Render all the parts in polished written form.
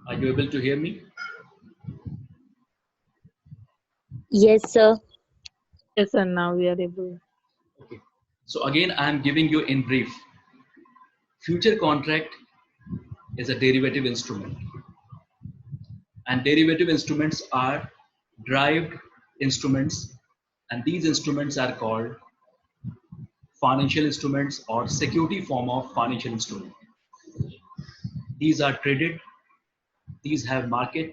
Are you able to hear me? Yes, sir. Yes, sir. Now we are able. Okay. So again, I am giving you in brief. Future contract is a derivative instrument, and derivative instruments are derived instruments, and these instruments are called financial instruments or security form of financial instrument. These are traded, these have market.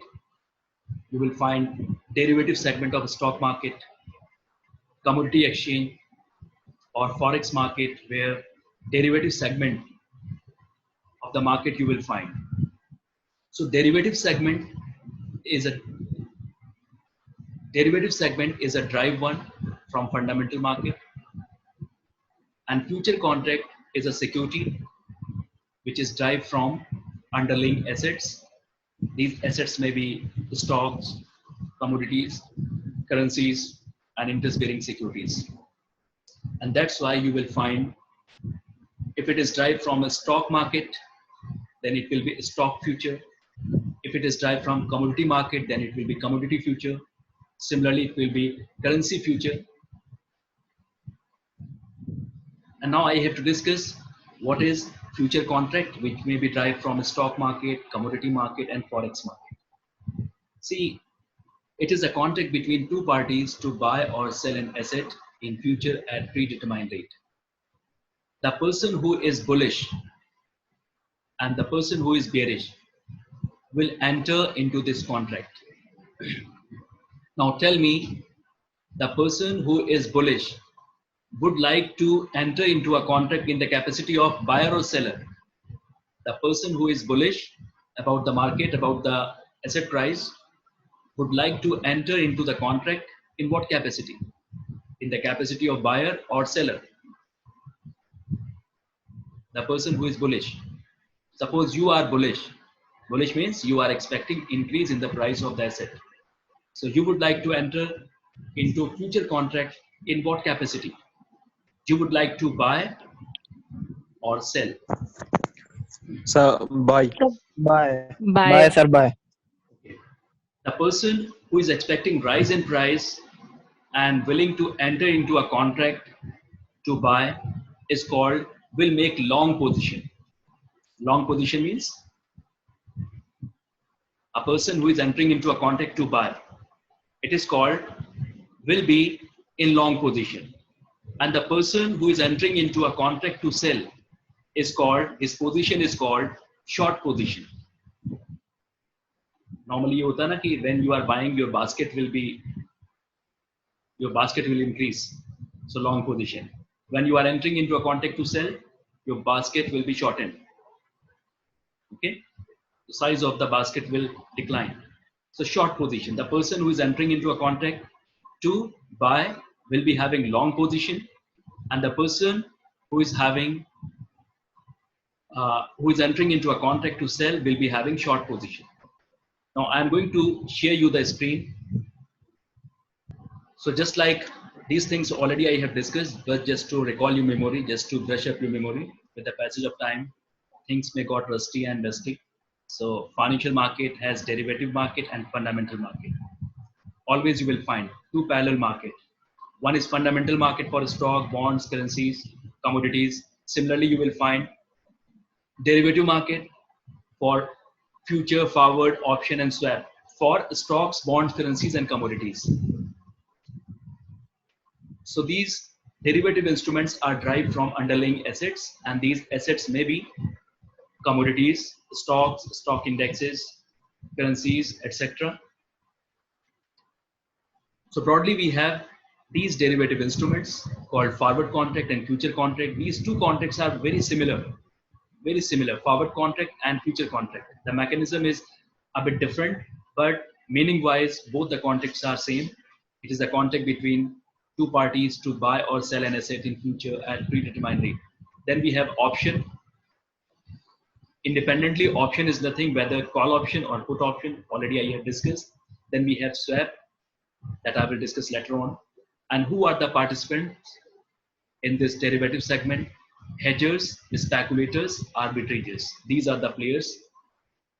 You will find derivative segment of stock market, commodity exchange, or forex market, where derivative segment of the market you will find. So is a derivative segment is a derived one from fundamental market, and future contract is a security which is derived from underlying assets. These assets may be stocks, commodities, currencies, and interest-bearing securities. And that's why you will find if it is derived from a stock market, then it will be a stock future. If it is derived from commodity market, then it will be commodity future. Similarly, it will be currency future. And now I have to discuss what is future contract, which may be derived from a stock market, commodity market, and forex market. See, it is a contract between two parties to buy or sell an asset in future at predetermined rate. The person who is bullish and the person who is bearish will enter into this contract. Now tell me, the person who is bullish would like to enter into a contract in the capacity of buyer or seller. The person who is bullish about the market, about the asset price, would like to enter into the contract in what capacity? In the capacity of buyer or seller? The person who is bullish. Suppose you are bullish. Bullish means you are expecting increase in the price of the asset. So you would like to enter into future contract in what capacity? You would like to buy or sell? So buy. Buy. Sir, buy. Okay. The person who is expecting rise in price and willing to enter into a contract to buy is called, will make long position. Long position means a person who is entering into a contract to buy, it is called, will be in long position. And the person who is entering into a contract to sell is called, his position is called short position. Normally ये होता है ना कि when you are buying, your basket will increase. So long position. When you are entering into a contract to sell, your basket will be shortened. Okay, the size of the basket will decline. So short position. The person who is entering into a contract to buy will be having long position, and the person who is having who is entering into a contract to sell will be having short position. Now I am going to share you the screen. So just like these things already I have discussed, but just to recall your memory, just to brush up your memory, with the passage of time, things may got rusty and dusty. So financial market has derivative market and fundamental market. Always you will find two parallel market. One is fundamental market for stock, bonds, currencies, commodities. Similarly, you will find derivative market for future, forward, option, and swap for stocks, bonds, currencies, and commodities. So these derivative instruments are derived from underlying assets, and these assets may be commodities, stocks, stock indexes, currencies, etc. So broadly, we have these derivative instruments called forward contract and future contract. These two contracts are very similar, forward contract and future contract. The mechanism is a bit different, but meaning wise, both the contracts are same. It is a contract between two parties to buy or sell an asset in future at predetermined rate. Then we have option. Independently, option is nothing, whether call option or put option, already I have discussed. Then we have swap, that I will discuss later on. And who are the participants in this derivative segment? Hedgers, speculators, arbitrators. These are the players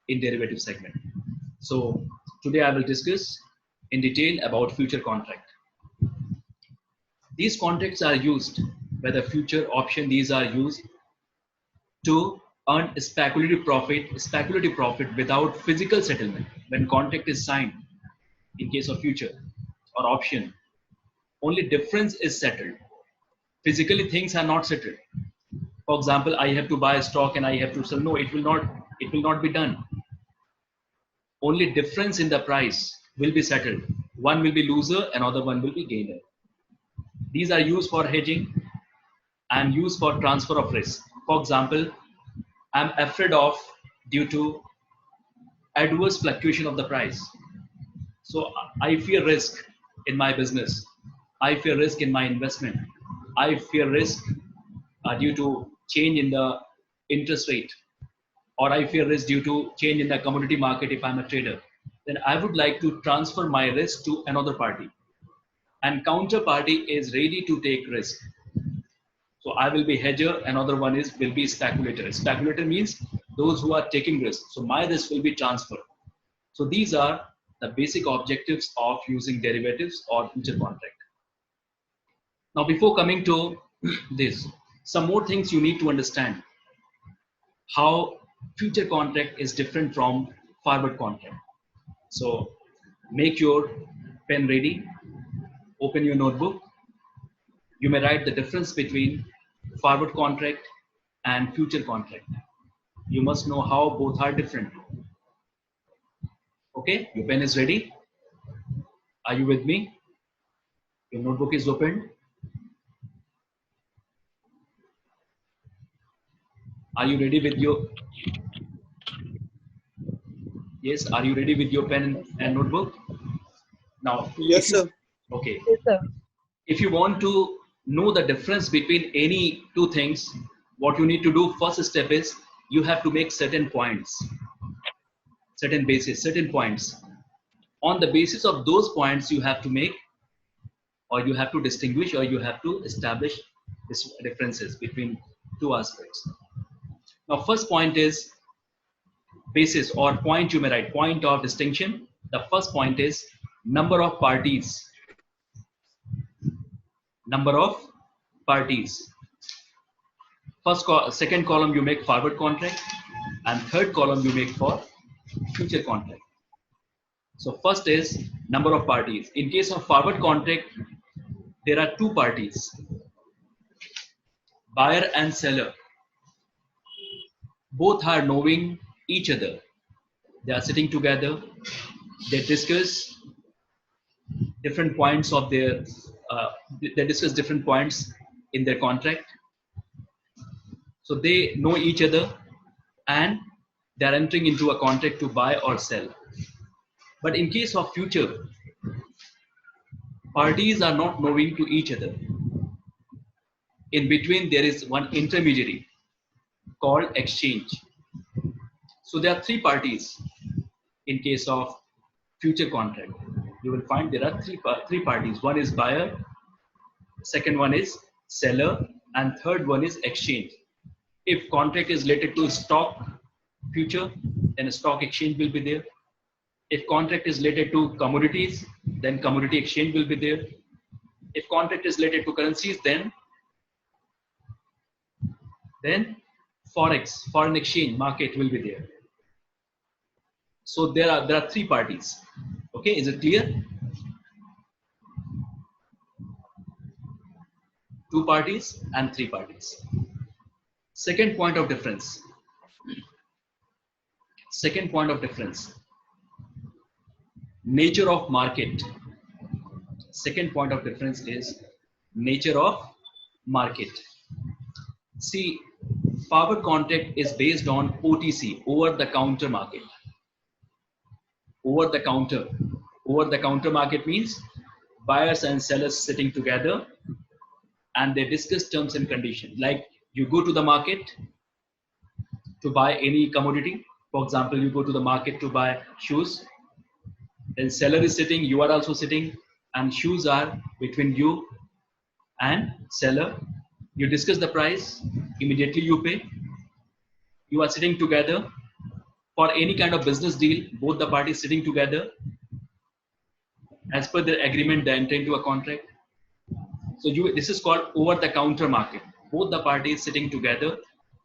in derivative segment. So today I will discuss in detail about future contract. These contracts are used, whether future option, these are used to earn speculative profit without physical settlement. When contract is signed, in case of future or option, only difference is settled. Physically things are not settled. For example, I have to buy stock and I have to sell. No, it will not be done. Only difference in the price will be settled. One will be loser, another one will be gainer. These are used for hedging and used for transfer of risk. For example, I'm afraid of due to adverse fluctuation of the price. So I fear risk in my business. I fear risk in my investment. I fear risk due to change in the interest rate, or I fear risk due to change in the commodity market if I'm a trader. Then I would like to transfer my risk to another party, and counterparty is ready to take risk. So I will be hedger, another one will be speculator. Speculator means those who are taking risk. So my risk will be transferred. So these are the basic objectives of using derivatives or future contract. Now before coming to this, some more things you need to understand. How future contract is different from forward contract. So make your pen ready, open your notebook. You may write the difference between forward contract and future contract. You must know how both are different. Okay, your pen is ready. Are you with me? Your notebook is opened. Are you ready with your... Yes, are you ready with your pen and notebook? Now, Yes, sir. Okay. Yes, sir. If you want to know the difference between any two things, what you need to do, first step is you have to make certain points, certain basis, certain points. On the basis of those points, you have to make, or you have to distinguish, or you have to establish this differences between two aspects. Now, first point is basis or point. You may write point of distinction. The first point is number of parties. Number of parties. Second column you make forward contract, and third column you make for future contract. So first is number of parties. In case of forward contract, there are two parties, buyer and seller. Both are knowing each other. They are sitting together. They discuss different points of their, they discuss different points in their contract. So they know each other and they are entering into a contract to buy or sell. But in case of future, parties are not knowing to each other. In between, there is one intermediary called exchange. So there are three parties in case of future contract. You will find there are three parties. One is buyer, second one is seller, and third one is exchange. If contract is related to stock future, then a stock exchange will be there. If contract is related to commodities, then commodity exchange will be there. If contract is related to currencies, then forex, foreign exchange market will be there. So there are three parties. Okay, is it clear? Two parties and three parties. Second point of difference. Second point of difference. Nature of market. Second point of difference is nature of market. See, forward contract is based on OTC, over the counter market. Over the counter. Over the counter market means buyers and sellers sitting together and they discuss terms and conditions. Like you go to the market to buy any commodity. For example, you go to the market to buy shoes. Then seller is sitting, you are also sitting, and shoes are between you and seller. You discuss the price, immediately you pay. You are sitting together for any kind of business deal, both the parties sitting together, as per their agreement, they enter into a contract. So this is called over-the-counter market. Both the parties sitting together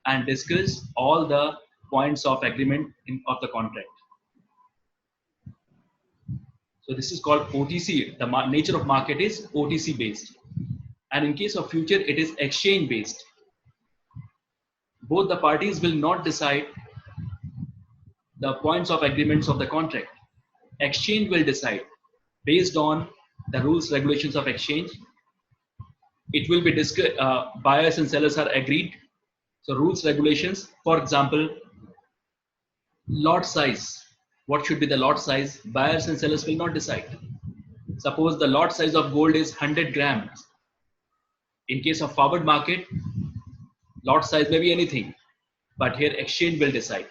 and discuss all the points of agreement of the contract. So this is called OTC. The nature of market is OTC based. And in case of future, it is exchange based. Both the parties will not decide the points of agreements of the contract. Exchange will decide based on the rules, regulations of exchange. It will be discussed, buyers and sellers are agreed. So rules, regulations, for example, lot size. What should be the lot size? Buyers and sellers will not decide. Suppose the lot size of gold is 100 grams. In case of forward market, lot size may be anything, but here exchange will decide.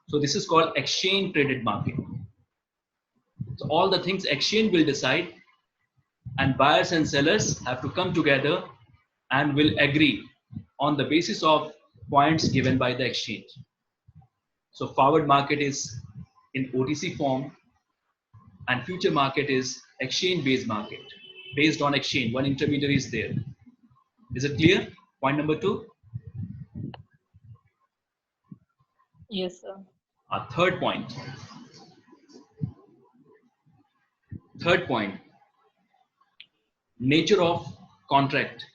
So this is called exchange traded market. So all the things exchange will decide, and buyers and sellers have to come together and will agree on the basis of points given by the exchange. So forward market is in OTC form, and future market is exchange based market. Based on exchange, one intermediary is there. Is it clear? Point number 2. Yes, sir. Third point. Third point. Nature of contract.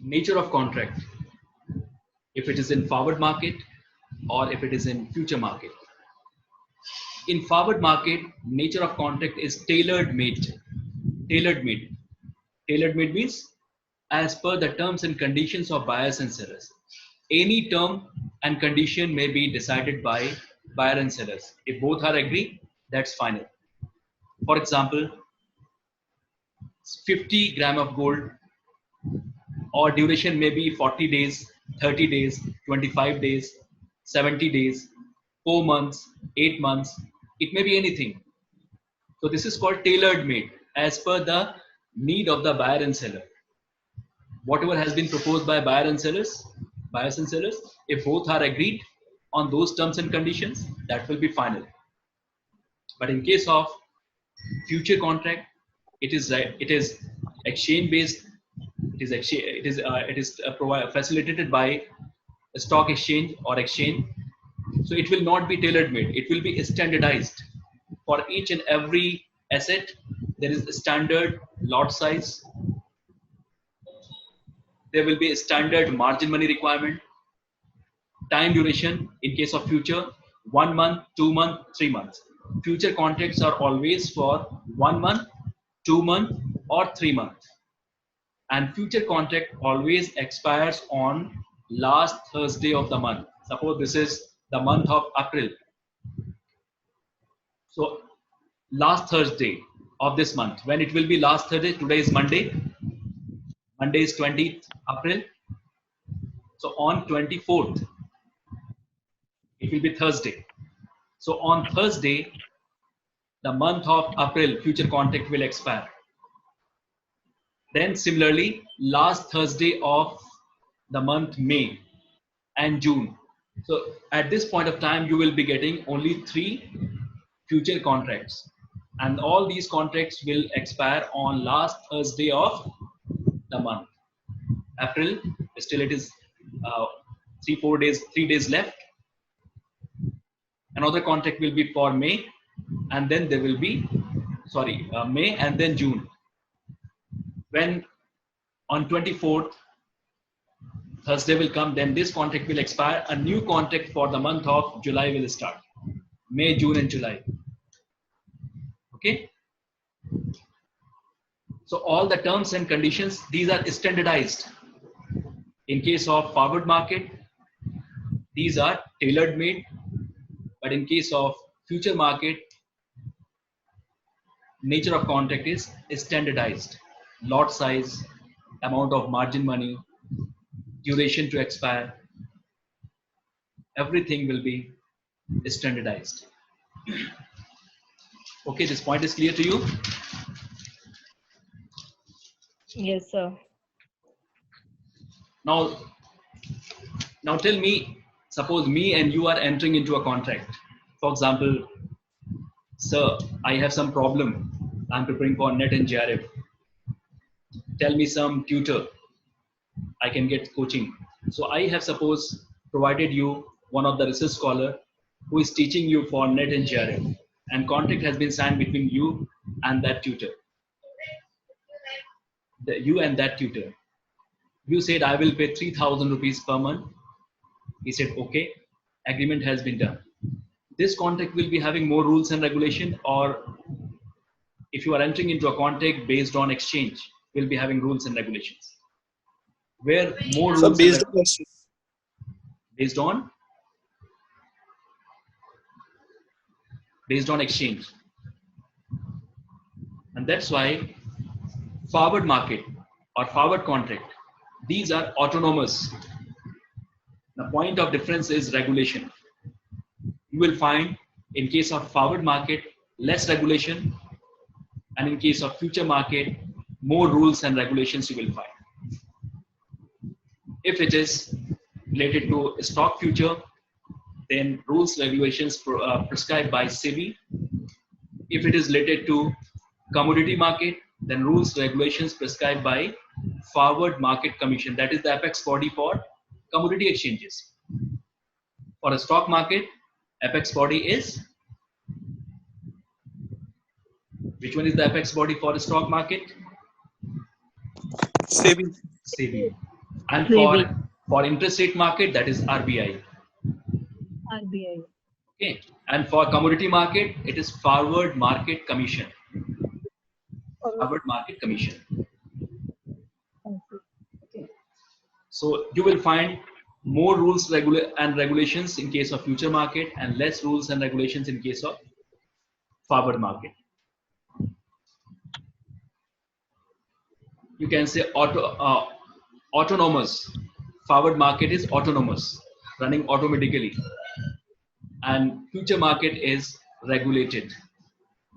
Nature of contract. If it is in forward market or if it is in future market. In forward market, nature of contract is tailored made. Tailored made. Tailored made means as per the terms and conditions of buyers and sellers. Any term and condition may be decided by buyer and sellers. If both are agreed, that's final. For example, 50 gram of gold, or duration may be 40 days, 30 days, 25 days, 70 days, 4 months, 8 months. It may be anything. So this is called tailored made as per the need of the buyer and seller. Whatever has been proposed by buyers and sellers, if both are agreed on those terms and conditions, that will be final. But in case of future contract, it is exchange based. It is facilitated by a stock exchange or exchange. So it will not be tailor made. It will be standardized. For each and every asset, there is a standard lot size. There will be a standard margin money requirement. Time duration in case of future, 1 month, 2 months, 3 months. Future contracts are always for 1 month, 2 months, or 3 months. And future contract always expires on last Thursday of the month. Suppose this is the month of April. So last Thursday of this month, when it will be last Thursday, today is Monday. Monday is 20th April. So on 24th, it will be Thursday. So on Thursday, the month of April, future contract will expire. Then similarly, last Thursday of the month May and June. So at this point of time, you will be getting only 3 future contracts. And all these contracts will expire on last Thursday of the month. April, still it is 3 days left. Another contract will be for May, and then there will be, May and then June. When on 24th, Thursday will come, then this contract will expire. A new contract for the month of July will start. May, June and July. Okay. So all the terms and conditions, these are standardized. In case of forward market, these are tailored made. But in case of future market, nature of contract is standardized. Lot size, amount of margin money, duration to expire, everything will be standardized. Okay, this point is clear to you? Yes, sir. Now tell me, Suppose me and you are entering into a contract. For example, sir, I have some problem. I'm preparing for NET and JRF. Tell me some tutor. I can get coaching. So I have suppose provided you one of the research scholar who is teaching you for NET and JRF, and contract has been signed between you and that tutor. You and that tutor. You said I will pay 3,000 rupees per month. He said okay. Agreement has been done. This contract will be having more rules and regulation, or if you are entering into a contract based on exchange, will be having rules and regulations. Where more So rules based on exchange. And that's why forward market or forward contract, these are autonomous. The point of difference is regulation. You will find in case of forward market less regulation, and in case of future market more rules and regulations you will find. If it is related to stock future, then rules regulations prescribed by SEBI. If it is related to commodity market, then rules regulations prescribed by Forward Market Commission, that is the apex body for commodity exchanges. For a stock market, apex body is, which one is the apex body for the stock market? SEBI. And for interest rate market, that is RBI. RBI. Okay. And for commodity market, it is Forward Market Commission. Forward Market Commission. Okay. So you will find more rules and regulations in case of future market, and less rules and regulations in case of forward market. You can say autonomous. Forward market is autonomous, running automatically, and future market is regulated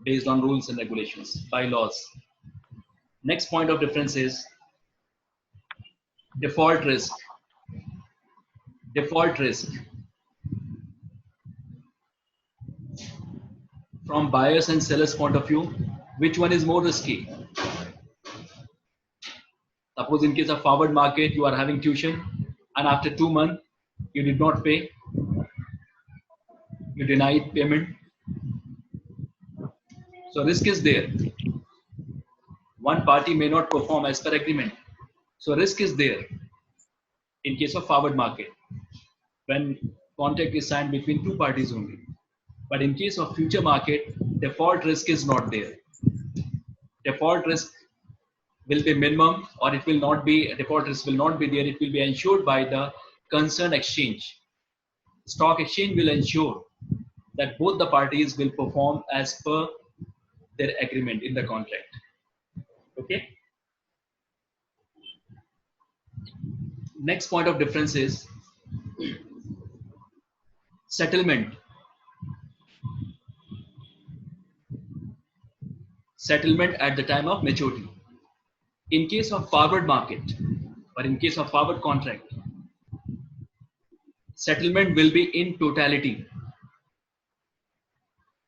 based on rules and regulations by laws. Next point of difference is default risk. Default risk. From buyers and sellers point of view, which one is more risky? Suppose in case of forward market, you are having tuition, and after 2 months, you did not pay. You denied payment. So risk is there. One party may not perform as per agreement. So risk is there in case of forward market, when contract is signed between two parties only. But in case of future market, default risk is not there. Default risk will be minimum, or it will not be, default risk will not be there. It will be ensured by the concerned exchange. Stock exchange will ensure that both the parties will perform as per their agreement in the contract. Okay. Next point of difference is settlement. Settlement at the time of maturity. In case of forward market, or in case of forward contract, settlement will be in totality.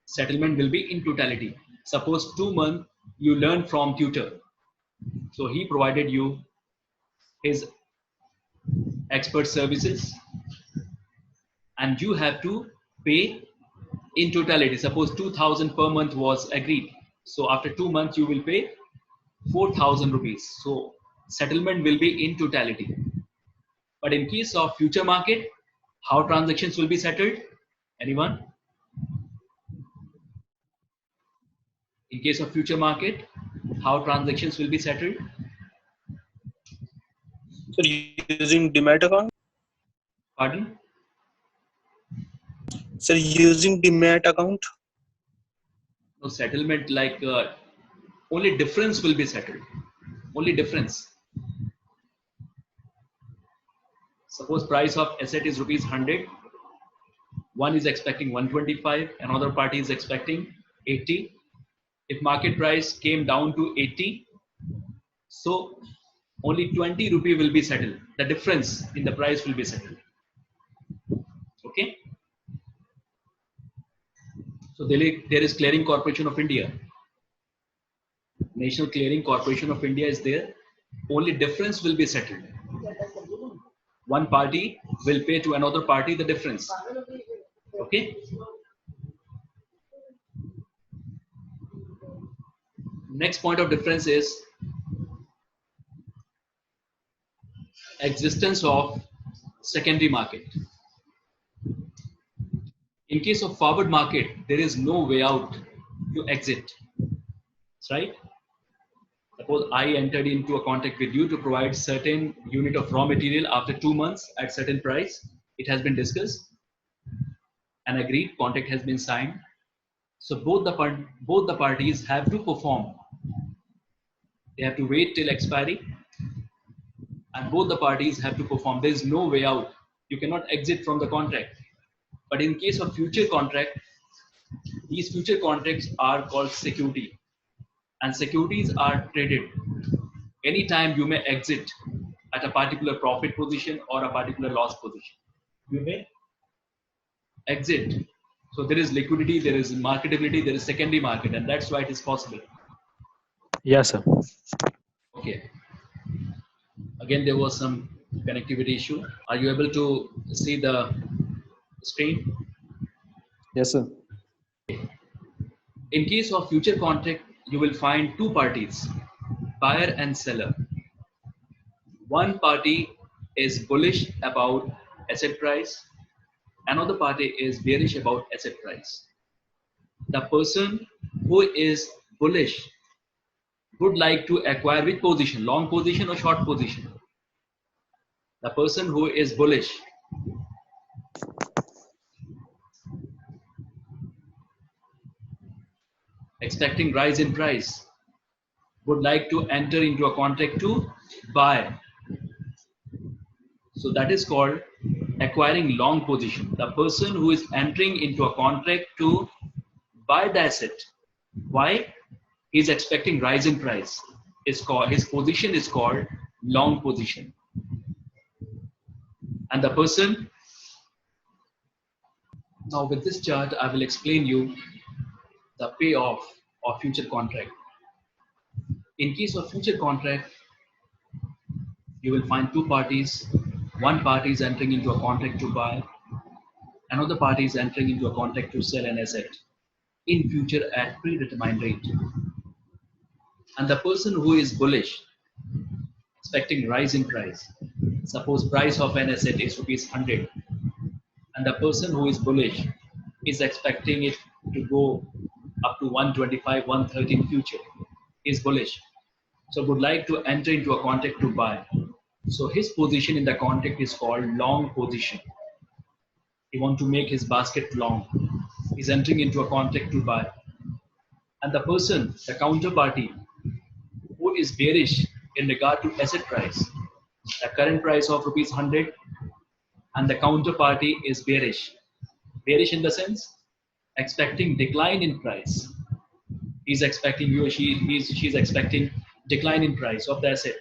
Settlement will be in totality. Suppose 2 months you learn from tutor. So he provided you his expert services, and you have to pay in totality. Suppose 2,000 per month was agreed. So after 2 months you will pay 4,000 rupees. So settlement will be in totality. But in case of future market, how transactions will be settled? Anyone? In case of future market, how transactions will be settled? So using Demat account? Pardon? So using Demat account? No, settlement like only difference will be settled. Only difference. Suppose price of asset is rupees 100. One is expecting 125. Another party is expecting 80. If market price came down to 80, so only 20 rupee will be settled. The difference in the price will be settled. So there is Clearing Corporation of India. National Clearing Corporation of India is there. Only difference will be settled. One party will pay to another party the difference. Okay. Next point of difference is existence of secondary market. In case of forward market, there is no way out to exit. Right? Suppose I entered into a contract with you to provide certain unit of raw material after 2 months at certain price. It has been discussed and agreed. Contract has been signed. So both the parties have to perform. They have to wait till expiry, and both the parties have to perform. There is no way out. You cannot exit from the contract. But in case of future contract, these future contracts are called security, and securities are traded. Anytime you may exit at a particular profit position or a particular loss position. You may exit. So there is liquidity, there is marketability, there is secondary market, and that's why it is possible. Yes, sir. Okay. Again, there was some connectivity issue. Are you able to see the screen? Yes, sir. In case of future contract, you will find two parties, buyer and seller. One party is bullish about asset price. Another party is bearish about asset price. The person who is bullish would like to acquire which position, long position or short position? The person who is bullish expecting rise in price would like to enter into a contract to buy. So that is called acquiring long position. The person who is entering into a contract to buy the asset. Why? He is expecting rise in price. His position is called long position. And the person, now with this chart, I will explain you the payoff of future contract. In case of future contract, you will find two parties. One party is entering into a contract to buy. Another party is entering into a contract to sell an asset in future at predetermined rate. And the person who is bullish, expecting rise in price. Suppose price of an asset is rupees 100. And the person who is bullish is expecting it to go up to 125, 130 in future. He is bullish. So would like to enter into a contract to buy. So his position in the contract is called long position. He wants to make his basket long. He's entering into a contract to buy. And the person, the counterparty, who is bearish in regard to asset price, the current price of rupees 100, and the counterparty is bearish. Bearish in the sense, expecting decline in price. He's expecting, he or she's expecting decline in price of the asset.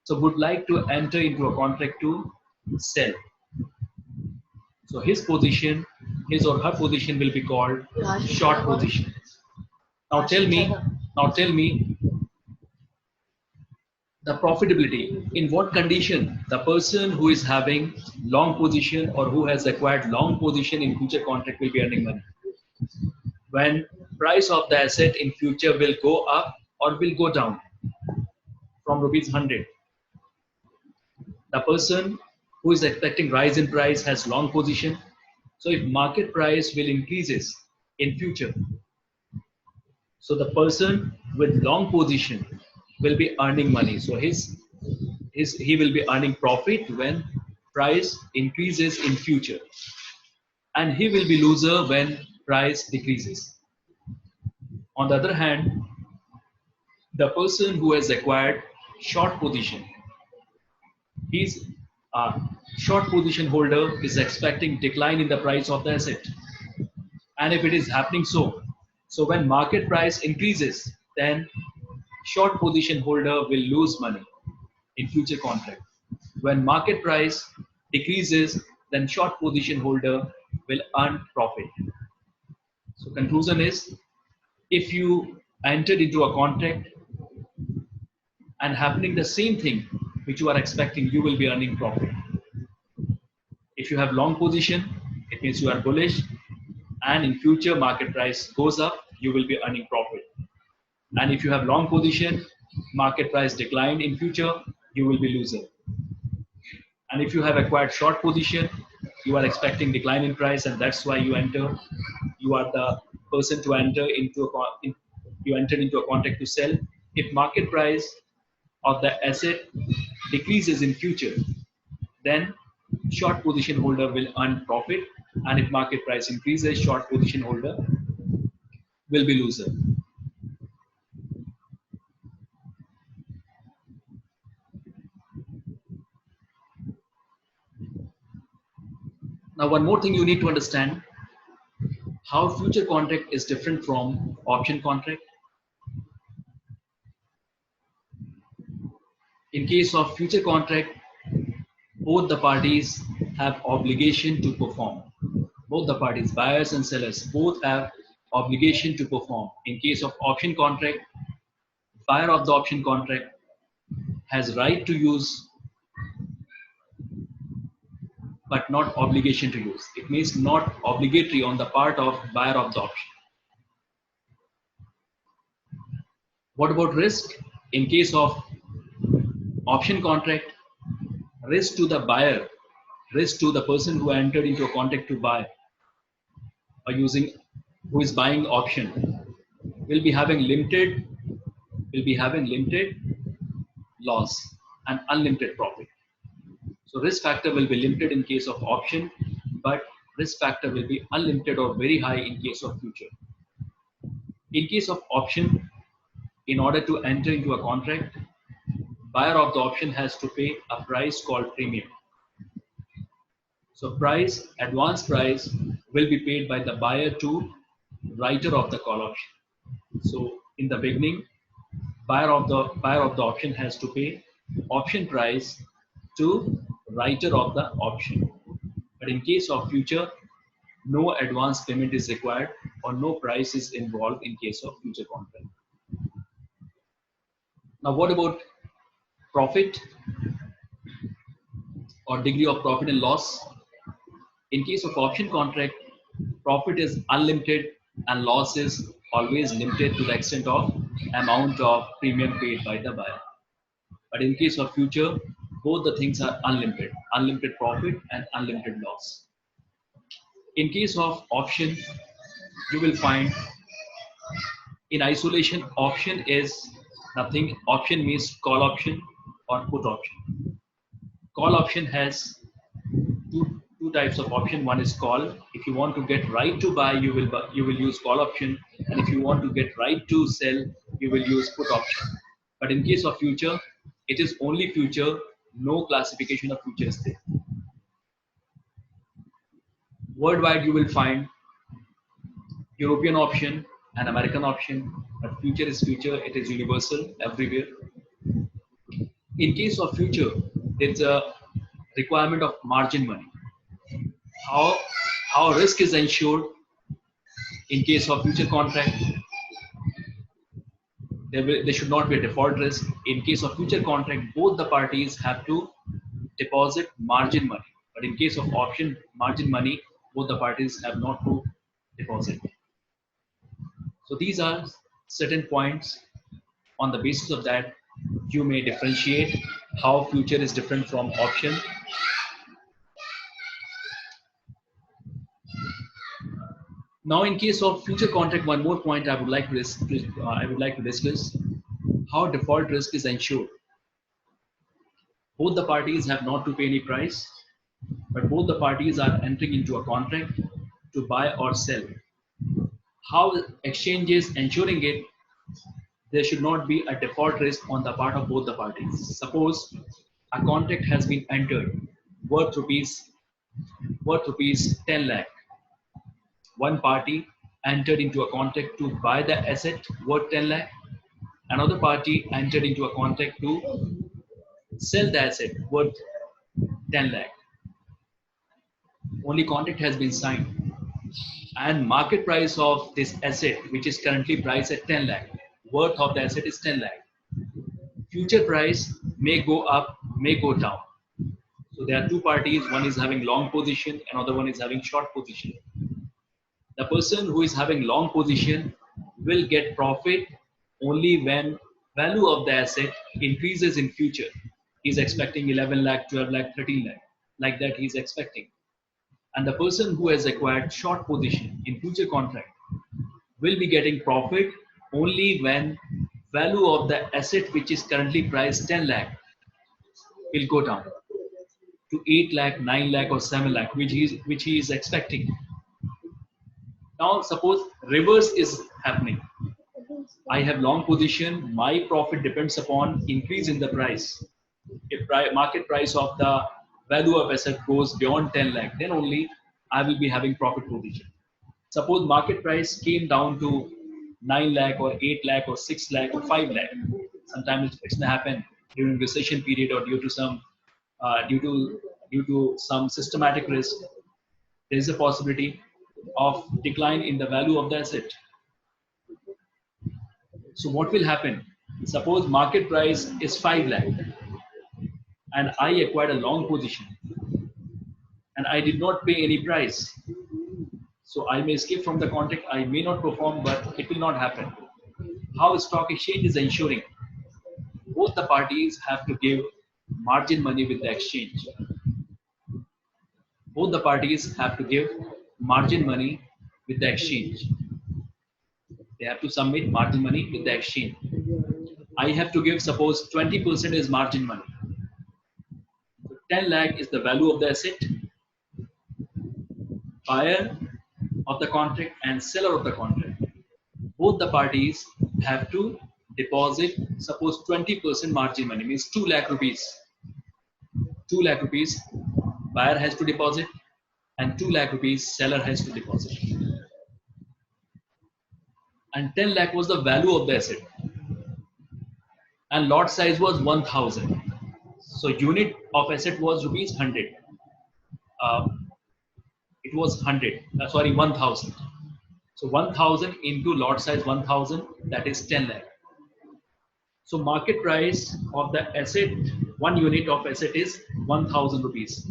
So would like to enter into a contract to sell. So his position, his or her position will be called short position. Now tell me the profitability. In what condition the person who is having long position or who has acquired long position in future contract will be earning money? When price of the asset in future will go up or will go down from rupees 100. The person who is expecting rise in price has long position. So if market price will increases in future, so the person with long position will be earning money. So he will be earning profit when price increases in future, and he will be loser when price decreases. On the other hand, the person who has acquired short position, his short position holder is expecting decline in the price of the asset. And if it is happening so when market price increases, then short position holder will lose money in future contract. When market price decreases, then short position holder will earn profit. So conclusion is, if you entered into a contract and happening the same thing which you are expecting, you will be earning profit. If you have long position, it means you are bullish, and in future market price goes up, you will be earning profit. And if you have long position, market price declined in future, you will be loser. And if you have acquired short position, you are expecting decline in price, and that's why you enter. You are the person to enter into you entered into a contract to sell. If market price of the asset decreases in future, then short position holder will earn profit, and if market price increases, short position holder will be loser. Now, one more thing you need to understand, how future contract is different from option contract. In case of future contract, both the parties have obligation to perform. Both the parties, buyers and sellers, both have obligation to perform. In case of option contract, buyer of the option contract has right to use but not obligation to use. It means not obligatory on the part of buyer of the option. What about risk? In case of option contract, risk to the buyer, risk to the person who entered into a contract to buy or who is buying option, will be having limited loss and unlimited profit. So risk factor will be limited in case of option, but risk factor will be unlimited or very high in case of future. In case of option, in order to enter into a contract, buyer of the option has to pay a price called premium. So advance price will be paid by the buyer to writer of the call option. So in the beginning, buyer of the option has to pay option price to writer of the option. But in case of future, no advance payment is required or no price is involved in case of future contract. Now, what about profit or degree of profit and loss? In case of option contract, profit is unlimited and loss is always limited to the extent of amount of premium paid by the buyer. But in case of future, both the things are unlimited, unlimited profit and unlimited loss. In case of option, you will find in isolation, option is nothing. Option means call option or put option. Call option has two types of option. One is call. If you want to get right to buy, you will use call option, and if you want to get right to sell, you will use put option. But in case of future, it is only future. No classification of future is there. Worldwide, you will find European option and American option, but future is future. It is universal everywhere. In case of future, there's a requirement of margin money. How risk is ensured in case of future contract? There should not be a default risk. In case of future contract, both the parties have to deposit margin money. But in case of option margin money, both the parties have not to deposit. So these are certain points. On the basis of that, you may differentiate how future is different from option. Now, in case of future contract, one more point I would like to discuss: how default risk is ensured. Both the parties have not to pay any price, but both the parties are entering into a contract to buy or sell. How exchange is ensuring it? There should not be a default risk on the part of both the parties. Suppose a contract has been entered worth rupees 10 lakh. One party entered into a contract to buy the asset worth 10 lakh. Another party entered into a contract to sell the asset worth 10 lakh. Only contract has been signed. and market price of this asset, which is currently priced at 10 lakh, worth of the asset is 10 lakh. Future price may go up, may go down. So there are two parties, one is having long position, another one is having short position. The person who is having long position will get profit only when value of the asset increases in future. He's expecting 11 lakh, 12 lakh, 13 lakh, like that he's expecting. And the person who has acquired short position in future contract will be getting profit only when value of the asset which is currently priced 10 lakh will go down to 8 lakh, 9 lakh or 7 lakh, which he is expecting. Now suppose reverse is happening. I have long position, my profit depends upon increase in the price. If market price of the value of asset goes beyond 10 lakh, then only I will be having profit position. Suppose market price came down to 9 lakh or 8 lakh or 6 lakh or 5 lakh. Sometimes it may happen during recession period or due to some systematic risk. There is a possibility of decline in the value of the asset. So what will happen? Suppose market price is 5 lakh and I acquired a long position and I did not pay any price. So I may escape from the contract, I may not perform, but it will not happen. How stock exchange is ensuring? Both the parties have to give margin money with the exchange. Both the parties have to give margin money with the exchange. They have to submit margin money with the exchange. I have to give, suppose 20% is margin money. 10 lakh is the value of the asset. Buyer of the contract and seller of the contract. Both the parties have to deposit, suppose 20% margin money, means 2 lakh rupees. 2 lakh rupees buyer has to deposit and 2 lakh rupees seller has to deposit. And 10 lakh was the value of the asset. And lot size was 1000. So unit of asset was rupees 100. It was 1000. So 1000 into lot size 1000, that is 10 lakh. So market price of the asset, 1 unit of asset is 1000 rupees.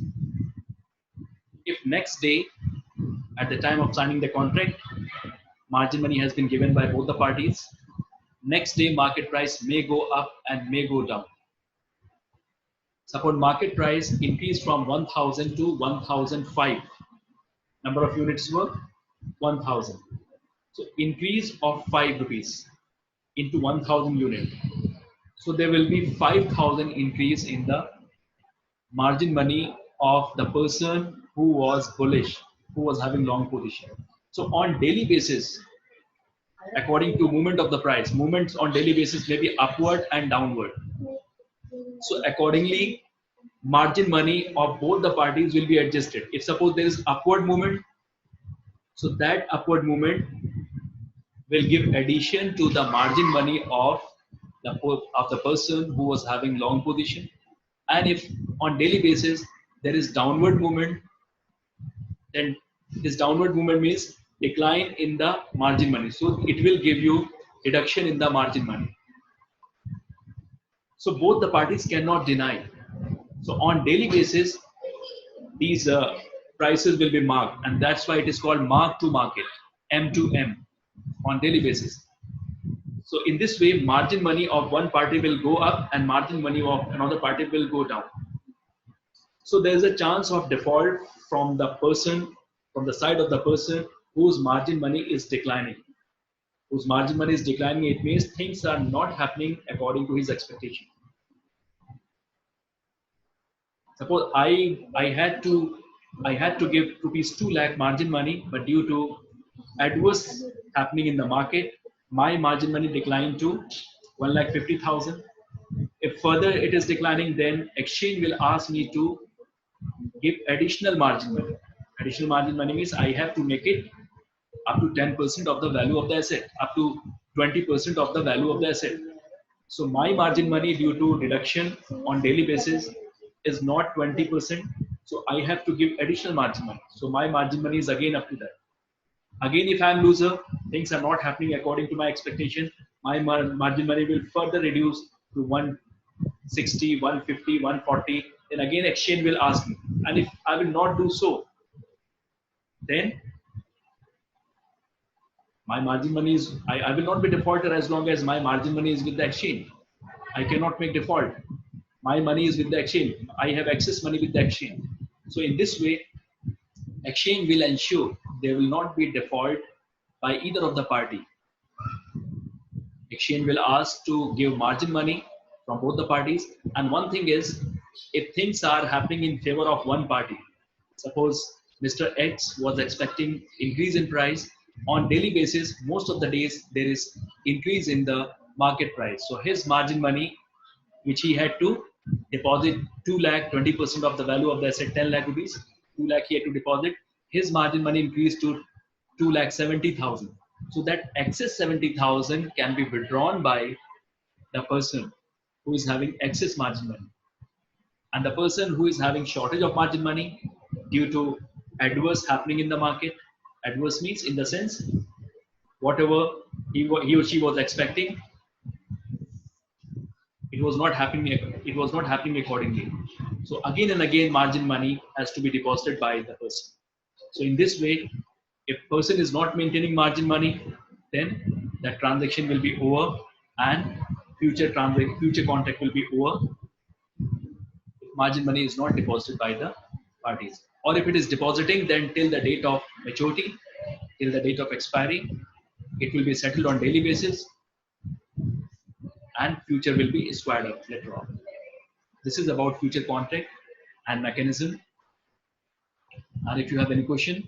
If next day, at the time of signing the contract, margin money has been given by both the parties, next day market price may go up and may go down. Suppose market price increased from 1000 to 1005. Number of units were 1000. So increase of 5 rupees into 1000 unit. So there will be 5000 increase in the margin money of the person who was bullish, who was having long position. So on daily basis, according to movement of the price, movements on daily basis may be upward and downward. So accordingly, margin money of both the parties will be adjusted. If suppose there is upward movement, so that upward movement will give addition to the margin money of the person who was having long position. And if on daily basis there is downward movement, then this downward movement means decline in the margin money. So it will give you reduction in the margin money. So both the parties cannot deny. So on daily basis, these prices will be marked, and that's why it is called mark to market, M to M, on daily basis. So in this way, margin money of one party will go up and margin money of another party will go down. So there is a chance of default from the person, from the side of the person whose margin money is declining. Whose margin money is declining, it means things are not happening according to his expectation. Suppose I had to give rupees 2 lakh margin money, but due to adverse happening in the market, my margin money declined to 1,50,000. If further it is declining, then exchange will ask me to give additional margin money. Additional margin money means I have to make it up to 10% of the value of the asset, up to 20% of the value of the asset. So my margin money due to deduction on daily basis is not 20%. So I have to give additional margin money. So my margin money is again up to that. Again, if I'm loser, things are not happening according to my expectation, my margin money will further reduce to 160, 150, 140. Then again, exchange will ask me. And if I will not do so, then my margin money is, I will not be defaulter as long as my margin money is with the exchange. I cannot make default. My money is with the exchange. I have excess money with the exchange. So in this way, exchange will ensure there will not be default by either of the party. Exchange will ask to give margin money from both the parties. And one thing is, if things are happening in favor of one party, suppose Mr. X was expecting increase in price, on daily basis, most of the days there is increase in the market price. So his margin money, which he had to deposit 2 lakh, 20% of the value of the asset, 10 lakh rupees, 2 lakh he had to deposit. His margin money increased to 2 lakh 70,000. So that excess 70,000 can be withdrawn by the person who is having excess margin money. And the person who is having shortage of margin money due to adverse happening in the market, adverse means in the sense whatever he or she was expecting, it was not happening accordingly. So again and again, margin money has to be deposited by the person. So in this way, if person is not maintaining margin money, then that transaction will be over and future contract will be over if margin money is not deposited by the parties. Or if it is depositing, then till the date of maturity, till the date of expiry, it will be settled on daily basis and future will be squared up later on. This is about future contract and mechanism. And if you have any question,